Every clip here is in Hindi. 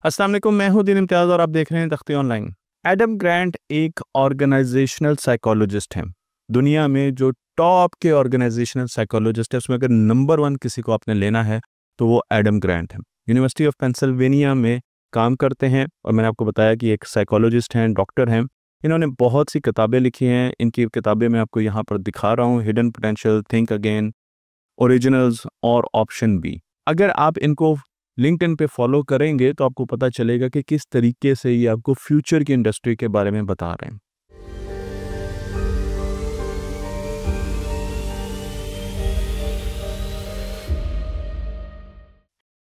अस्सलाम वालेकुम, मैं हूं दिन इम्तियाज़ और आप देख रहे हैं तख्ती ऑनलाइन। एडम ग्रांट एक ऑर्गेनाइजेशनल साइकोलॉजिस्ट हैं। दुनिया में जो टॉप के ऑर्गेनाइजेशनल साइकोलॉजिस्ट है उसमें अगर नंबर 1 किसी को आपने लेना है तो वो एडम ग्रांट है। यूनिवर्सिटी ऑफ पेंसिल्वेनिया में काम करते हैं और मैंने आपको बताया कि एक साइकोलॉजिस्ट हैं, डॉक्टर हैं। इन्होंने बहुत सी किताबें लिखी हैं। इनकी किताबें मैं आपको यहाँ पर दिखा रहा हूँ, hidden potential, think again, originals और ऑप्शन बी। अगर आप इनको लिंक्डइन पे फॉलो करेंगे तो आपको पता चलेगा कि किस तरीके से ये आपको फ्यूचर की इंडस्ट्री के बारे में बता रहे हैं।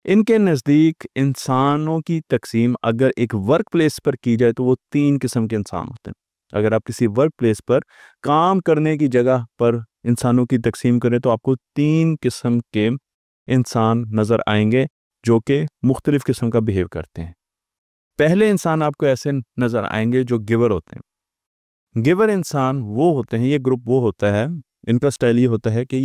इनके नज़दीक इंसानों की तकसीम अगर एक वर्क प्लेस पर की जाए तो वो 3 किस्म के इंसान होते हैं। अगर आप किसी वर्क प्लेस पर काम करने की जगह पर इंसानों की तकसीम करें तो आपको 3 किस्म के इंसान नज़र आएंगे जो कि मुख्तलिफ किस्म का बिहेव करते हैं। पहले इंसान आपको ऐसे नज़र आएंगे जो गिवर होते हैं। गिवर इंसान वो होते हैं, ये ग्रुप वो होता है, इनका स्टाइल ये होता है कि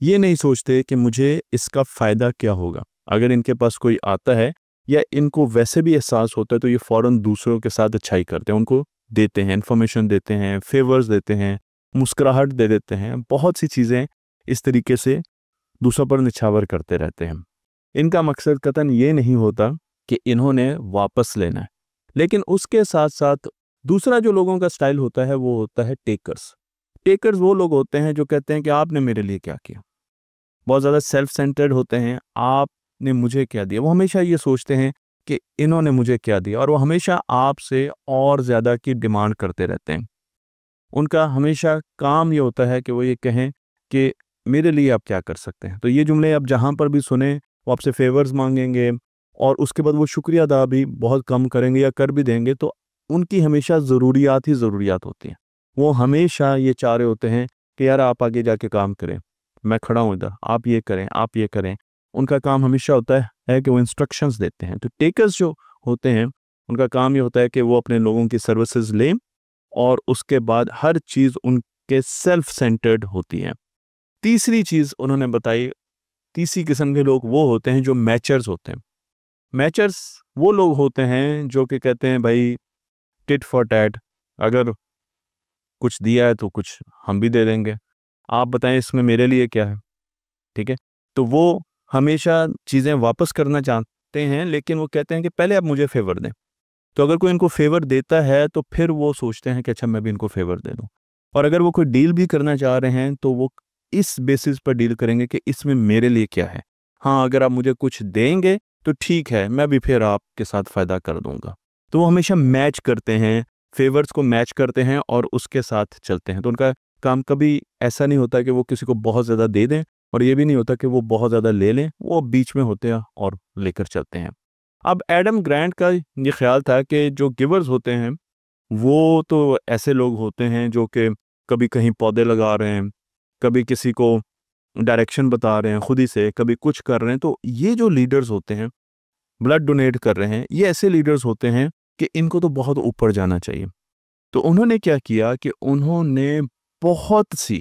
ये नहीं सोचते कि मुझे इसका फ़ायदा क्या होगा। अगर इनके पास कोई आता है या इनको वैसे भी एहसास होता है तो ये फ़ौरन दूसरों के साथ अच्छाई करते हैं, उनको देते हैं, इन्फॉर्मेशन देते हैं, फेवर्स देते हैं, मुस्कुराहट दे देते हैं, बहुत सी चीज़ें इस तरीके से दूसरों पर निछावर करते रहते हैं। इनका मकसद कतन ये नहीं होता कि इन्होंने वापस लेना है, लेकिन उसके साथ साथ दूसरा जो लोगों का स्टाइल होता है वो होता है टेकर्स। टेकर्स वो लोग होते हैं जो कहते हैं कि आपने मेरे लिए क्या किया। बहुत ज़्यादा सेल्फ सेंटर्ड होते हैं, आपने मुझे क्या दिया। वो हमेशा ये सोचते हैं कि इन्होंने मुझे क्या दिया और वो हमेशा आपसे और ज़्यादा की डिमांड करते रहते हैं। उनका हमेशा काम ये होता है कि वो ये कहें कि मेरे लिए आप क्या कर सकते हैं। तो ये जुमले आप जहाँ पर भी सुने वो आपसे फेवर्स मांगेंगे और उसके बाद वो शुक्रिया अदा भी बहुत कम करेंगे या कर भी देंगे। तो उनकी हमेशा ज़रूरियात ही ज़रूरियात होती हैं। वो हमेशा ये चाह रहे होते हैं कि यार आप आगे जाके काम करें, मैं खड़ा हूँ इधर, आप ये करें, आप ये करें। उनका काम हमेशा होता है कि वो इंस्ट्रक्शंस देते हैं। तो टेकर्स जो होते हैं उनका काम ये होता है कि वो अपने लोगों की सर्विसेज लें और उसके बाद हर चीज़ उनके सेल्फ सेंटर्ड होती है। तीसरी चीज़ उन्होंने बताई, तीसरी किस्म के लोग वो होते हैं जो मैचर्स होते हैं। मैचर्स वो लोग होते हैं जो कि कहते हैं भाई टिट फॉर टैट, अगर कुछ दिया है तो कुछ हम भी दे देंगे, आप बताएं इसमें मेरे लिए क्या है। ठीक है, तो वो हमेशा चीज़ें वापस करना चाहते हैं लेकिन वो कहते हैं कि पहले आप मुझे फेवर दें। तो अगर कोई इनको फेवर देता है तो फिर वो सोचते हैं कि अच्छा मैं भी इनको फेवर दे दूं। और अगर वो कोई डील भी करना चाह रहे हैं तो वो इस बेसिस पर डील करेंगे कि इसमें मेरे लिए क्या है। हाँ, अगर आप मुझे कुछ देंगे तो ठीक है, मैं भी फिर आपके साथ फ़ायदा कर दूंगा। तो वो हमेशा मैच करते हैं, फेवर्स को मैच करते हैं और उसके साथ चलते हैं। तो उनका काम कभी ऐसा नहीं होता कि वो किसी को बहुत ज़्यादा दे दें और ये भी नहीं होता कि वो बहुत ज़्यादा ले लें, वो बीच में होते हैं और लेकर चलते हैं। अब एडम ग्रांट का ये ख्याल था कि जो गिवर्स होते हैं वो तो ऐसे लोग होते हैं जो कि कभी कहीं पौधे लगा रहे हैं, कभी किसी को डायरेक्शन बता रहे हैं खुद ही से, कभी कुछ कर रहे हैं। तो ये जो लीडर्स होते हैं, ब्लड डोनेट कर रहे हैं, ये ऐसे लीडर्स होते हैं कि इनको तो बहुत ऊपर जाना चाहिए। तो उन्होंने क्या किया कि उन्होंने बहुत सी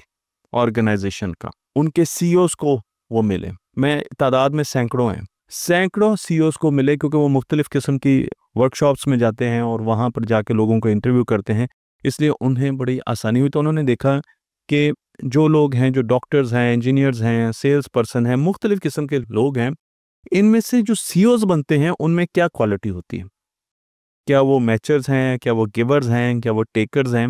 ऑर्गेनाइजेशन का उनके सीईओज को वो मिले, मैं तादाद में सैकड़ों हैं, सैकड़ों सीईओज को मिले क्योंकि वो मुख्तलिफ किस्म की वर्कशॉप्स में जाते हैं और वहाँ पर जाके लोगों को इंटरव्यू करते हैं, इसलिए उन्हें बड़ी आसानी हुई। तो उन्होंने देखा कि जो लोग हैं, जो डॉक्टर्स हैं, इंजीनियर्स हैं, सेल्स पर्सन हैं, मुख्तलिफ किस्म के लोग हैं, इनमें से जो सीईओज बनते हैं उनमें क्या क्वालिटी होती है। क्या वो मैचर्स हैं, क्या वो गिवर्स हैं, क्या वो टेकर्स हैं,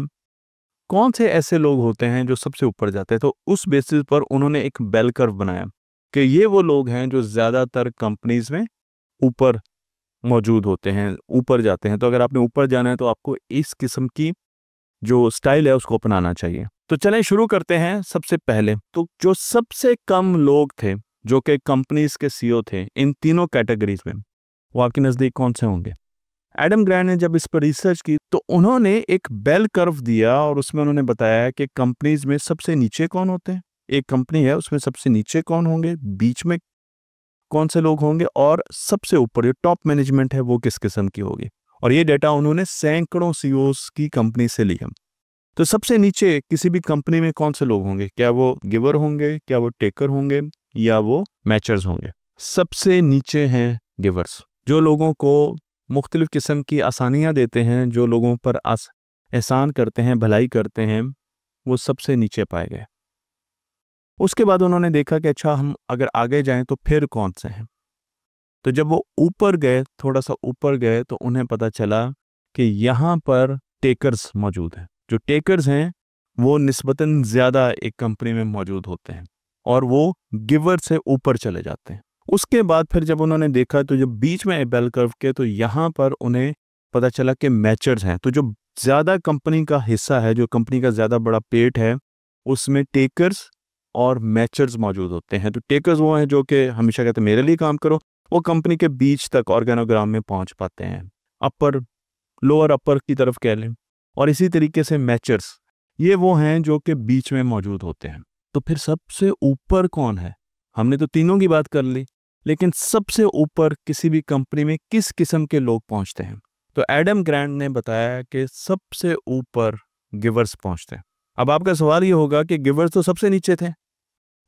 कौन से ऐसे लोग होते हैं जो सबसे ऊपर जाते हैं। तो उस बेसिस पर उन्होंने एक बेल कर्व बनाया कि ये वो लोग हैं जो ज़्यादातर कंपनीज में ऊपर मौजूद होते हैं, ऊपर जाते हैं। तो अगर आपने ऊपर जाना है तो आपको इस किस्म की जो स्टाइल है उसको अपनाना चाहिए। तो चलें शुरू करते हैं। सबसे पहले तो जो सबसे कम लोग थे जो कि कंपनीज के सीईओ थे इन तीनों कैटेगरीज में, वो आपके नज़दीक कौन से होंगे। एडम ग्रांट ने जब इस पर रिसर्च की तो उन्होंने एक बेल कर्व दिया और उसमें उन्होंने बताया कि कंपनीज में सबसे नीचे कौन होते हैं, एक कंपनी है उसमें सबसे नीचे कौन होंगे, बीच में कौन से लोग होंगे और सबसे ऊपर जो टॉप मैनेजमेंट है वो किस किस्म की होगी। और ये डेटा उन्होंने सैकड़ों सीईओज की कंपनी से लिया। तो सबसे नीचे किसी भी कंपनी में कौन से लोग होंगे, क्या वो गिवर होंगे, क्या वो टेकर होंगे, या वो मैचर्स होंगे। सबसे नीचे हैं गिवर्स, जो लोगों को मुख्तलिफ़ किस्म की आसानियाँ देते हैं, जो लोगों पर एहसान करते हैं, भलाई करते हैं, वो सबसे नीचे पाए गए। उसके बाद उन्होंने देखा कि अच्छा हम अगर आगे जाएं तो फिर कौन से हैं। तो जब वो ऊपर गए, थोड़ा सा ऊपर गए, तो उन्हें पता चला कि यहाँ पर टेकर्स मौजूद हैं। जो टेकर्स हैं वो निस्बतन ज़्यादा एक कंपनी में मौजूद होते हैं और वो गिवर से ऊपर चले जाते हैं। उसके बाद फिर जब उन्होंने देखा तो जब बीच में बेल कर्व के, तो यहाँ पर उन्हें पता चला कि मैचर्स हैं। तो जो ज़्यादा कंपनी का हिस्सा है, जो कंपनी का ज़्यादा बड़ा पेट है, उसमें टेकर्स और मैचर्स मौजूद होते हैं। तो टेकर्स वो हैं जो कि हमेशा कहते हैं मेरे लिए काम करो, वो कंपनी के बीच तक ऑर्गेनोग्राम में पहुंच पाते हैं, अपर लोअर अपर की तरफ कह लें। और इसी तरीके से मैचर्स, ये वो हैं जो कि बीच में मौजूद होते हैं। तो फिर सबसे ऊपर कौन है? हमने तो तीनों की बात कर ली, लेकिन सबसे ऊपर किसी भी कंपनी में किस किस्म के लोग पहुंचते हैं? तो एडम ग्रांट ने बताया कि सबसे ऊपर गिवर्स पहुंचते हैं। अब आपका सवाल ये होगा कि गिवर्स तो सबसे नीचे थे,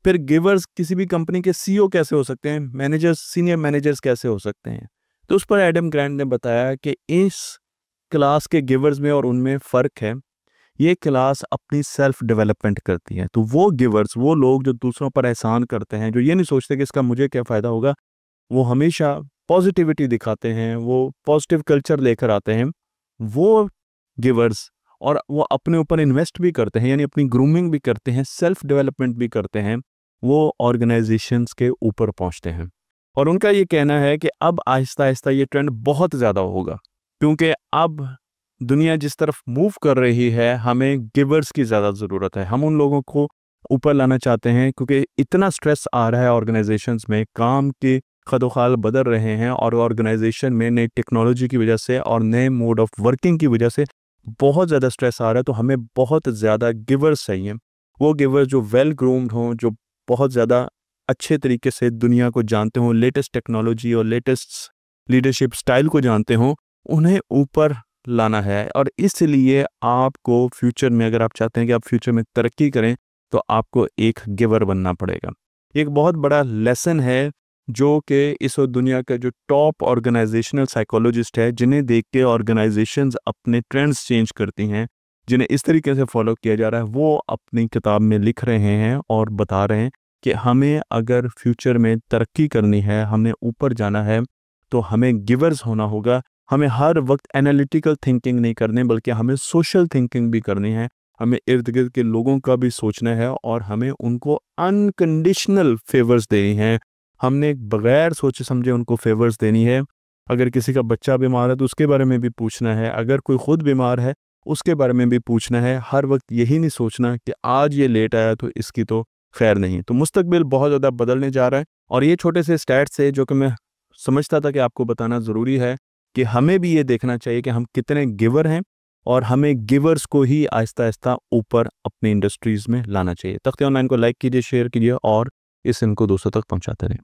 फिर गिवर्स किसी भी कंपनी के सीईओ कैसे हो सकते हैं, मैनेजर्स, सीनियर मैनेजर्स कैसे हो सकते हैं? तो उस पर एडम ग्रांट ने बताया कि इस क्लास के गिवर्स में और उनमें फ़र्क है। ये क्लास अपनी सेल्फ डेवलपमेंट करती है। तो वो गिवर्स, वो लोग जो दूसरों पर एहसान करते हैं, जो ये नहीं सोचते कि इसका मुझे क्या फ़ायदा होगा, वो हमेशा पॉजिटिविटी दिखाते हैं, वो पॉजिटिव कल्चर लेकर आते हैं, वो गिवर्स, और वो अपने ऊपर इन्वेस्ट भी करते हैं, यानी अपनी ग्रूमिंग भी करते हैं, सेल्फ डेवलपमेंट भी करते हैं, वो ऑर्गेनाइजेशंस के ऊपर पहुंचते हैं। और उनका ये कहना है कि अब आहिस्ता आहिस्ता ये ट्रेंड बहुत ज़्यादा होगा, क्योंकि अब दुनिया जिस तरफ मूव कर रही है, हमें गिवर्स की ज़्यादा ज़रूरत है। हम उन लोगों को ऊपर लाना चाहते हैं, क्योंकि इतना स्ट्रेस आ रहा है ऑर्गेनाइजेशंस में, काम के खदोखाल बदल रहे हैं, और ऑर्गेनाइजेशन में नई टेक्नोलॉजी की वजह से और नए मोड ऑफ वर्किंग की वजह से बहुत ज़्यादा स्ट्रेस आ रहा है। तो हमें बहुत ज़्यादा गिवर्स चाहिए, वो गिवर्स जो वेल ग्रूम्ड हों, जो बहुत ज़्यादा अच्छे तरीके से दुनिया को जानते हों, लेटेस्ट टेक्नोलॉजी और लेटेस्ट लीडरशिप स्टाइल को जानते हों, उन्हें ऊपर लाना है। और इसलिए आपको फ्यूचर में, अगर आप चाहते हैं कि आप फ्यूचर में तरक्की करें, तो आपको एक गिवर बनना पड़ेगा। एक बहुत बड़ा लेसन है जो कि इस दुनिया का जो टॉप ऑर्गेनाइजेशनल साइकोलॉजिस्ट है, जिन्हें देख के ऑर्गेनाइजेशंस अपने ट्रेंड्स चेंज करती हैं, जिन्हें इस तरीके से फॉलो किया जा रहा है, वो अपनी किताब में लिख रहे हैं और बता रहे हैं कि हमें अगर फ्यूचर में तरक्की करनी है, हमें ऊपर जाना है, तो हमें गिवर्स होना होगा। हमें हर वक्त एनालिटिकल थिंकिंग नहीं करनी, बल्कि हमें सोशल थिंकिंग भी करनी है। हमें इर्द गिर्द के लोगों का भी सोचना है, और हमें उनको अनकंडीशनल फेवर्स देनी है। हमने बगैर सोचे समझे उनको फेवर्स देनी है। अगर किसी का बच्चा बीमार है तो उसके बारे में भी पूछना है, अगर कोई खुद बीमार है उसके बारे में भी पूछना है। हर वक्त यही नहीं सोचना कि आज ये लेट आया तो इसकी तो खैर नहीं। तो मुस्तकबिल बहुत ज़्यादा बदलने जा रहा है, और ये छोटे से स्टैट्स है जो कि मैं समझता था कि आपको बताना ज़रूरी है, कि हमें भी ये देखना चाहिए कि हम कितने गिवर हैं, और हमें गिवर्स को ही आहिस्ता आहिस्ता ऊपर अपनी इंडस्ट्रीज़ में लाना चाहिए। तख्ते ऑनलाइन को लाइक कीजिए, शेयर कीजिए, और इनको दूसरों तक पहुंचाते रहें।